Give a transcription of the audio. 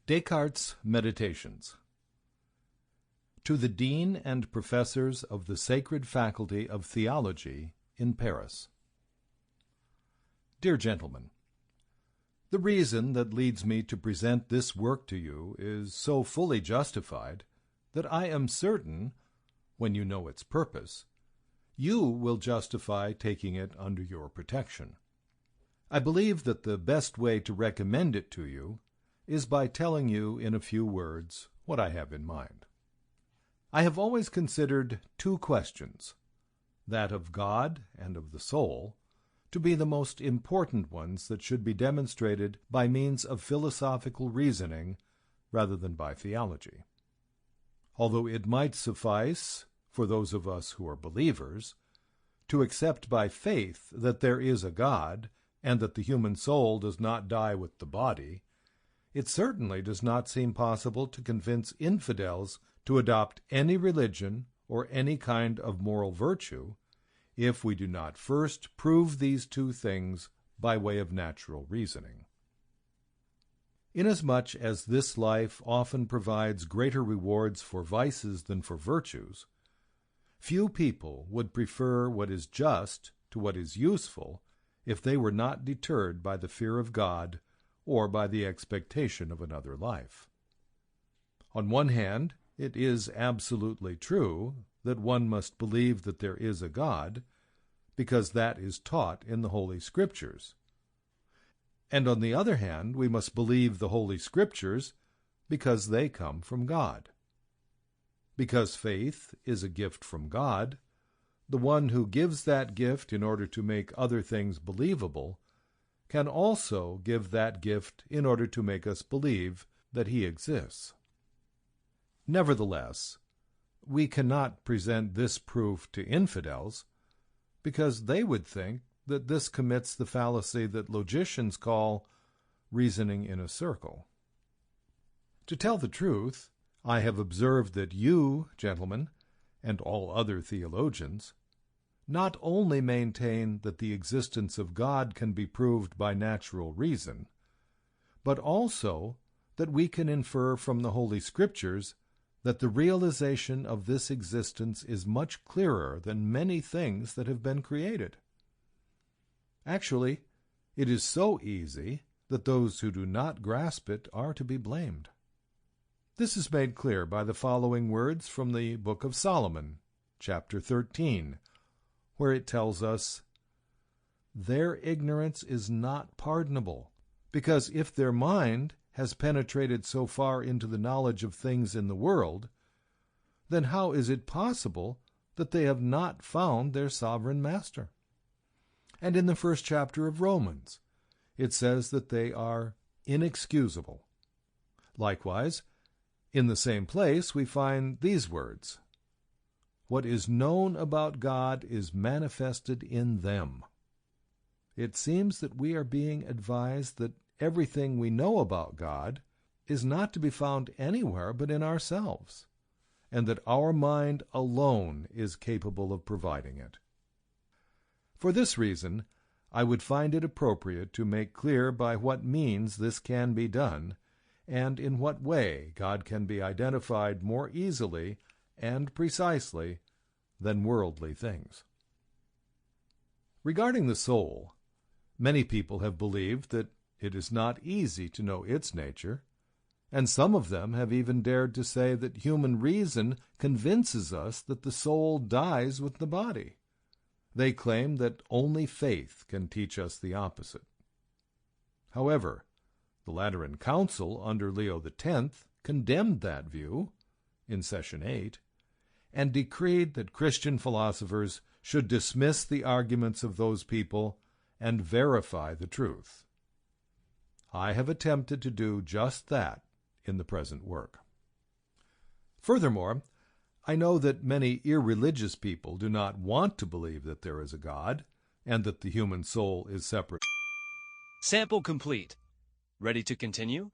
Descartes' Meditations. To the Dean and Professors of the Sacred Faculty of Theology in Paris. Dear Gentlemen, the reason that leads me to present this work to you is so fully justified that I am certain, when you know its purpose, you will justify taking it under your protection. I believe that the best way to recommend it to you is by telling you in a few words what I have in mind. I have always considered two questions, that of God and of the soul, to be the most important ones that should be demonstrated by means of philosophical reasoning rather than by theology. Although it might suffice, for those of us who are believers, to accept by faith that there is a God and that the human soul does not die with the body, it certainly does not seem possible to convince infidels to adopt any religion or any kind of moral virtue if we do not first prove these two things by way of natural reasoning. Inasmuch as this life often provides greater rewards for vices than for virtues, few people would prefer what is just to what is useful if they were not deterred by the fear of God or by the expectation of another life. On one hand, it is absolutely true that one must believe that there is a God, because that is taught in the Holy Scriptures. And on the other hand, we must believe the Holy Scriptures because they come from God. Because faith is a gift from God, the one who gives that gift in order to make other things believable can also give that gift in order to make us believe that he exists. Nevertheless, we cannot present this proof to infidels because they would think that this commits the fallacy that logicians call reasoning in a circle. To tell the truth, I have observed that you, gentlemen, and all other theologians, not only maintain that the existence of God can be proved by natural reason, but also that we can infer from the Holy Scriptures that the realization of this existence is much clearer than many things that have been created. Actually, it is so easy that those who do not grasp it are to be blamed. This is made clear by the following words from the Book of Solomon, chapter 13, where it tells us, "Their ignorance is not pardonable, because if their mind has penetrated so far into the knowledge of things in the world, then how is it possible that they have not found their sovereign master?" And in the first chapter of Romans, it says that they are inexcusable. Likewise, in the same place we find these words, "What is known about God is manifested in them." It seems that we are being advised that everything we know about God is not to be found anywhere but in ourselves, and that our mind alone is capable of providing it. For this reason, I would find it appropriate to make clear by what means this can be done, and in what way God can be identified more easily and precisely than worldly things. Regarding the soul, many people have believed that it is not easy to know its nature, and some of them have even dared to say that human reason convinces us that the soul dies with the body. They claim that only faith can teach us the opposite. However, the Lateran Council under Leo X condemned that view in Session 8 and decreed that Christian philosophers should dismiss the arguments of those people and verify the truth. I have attempted to do just that in the present work. Furthermore, I know that many irreligious people do not want to believe that there is a God and that the human soul is separate. Sample complete. Ready to continue?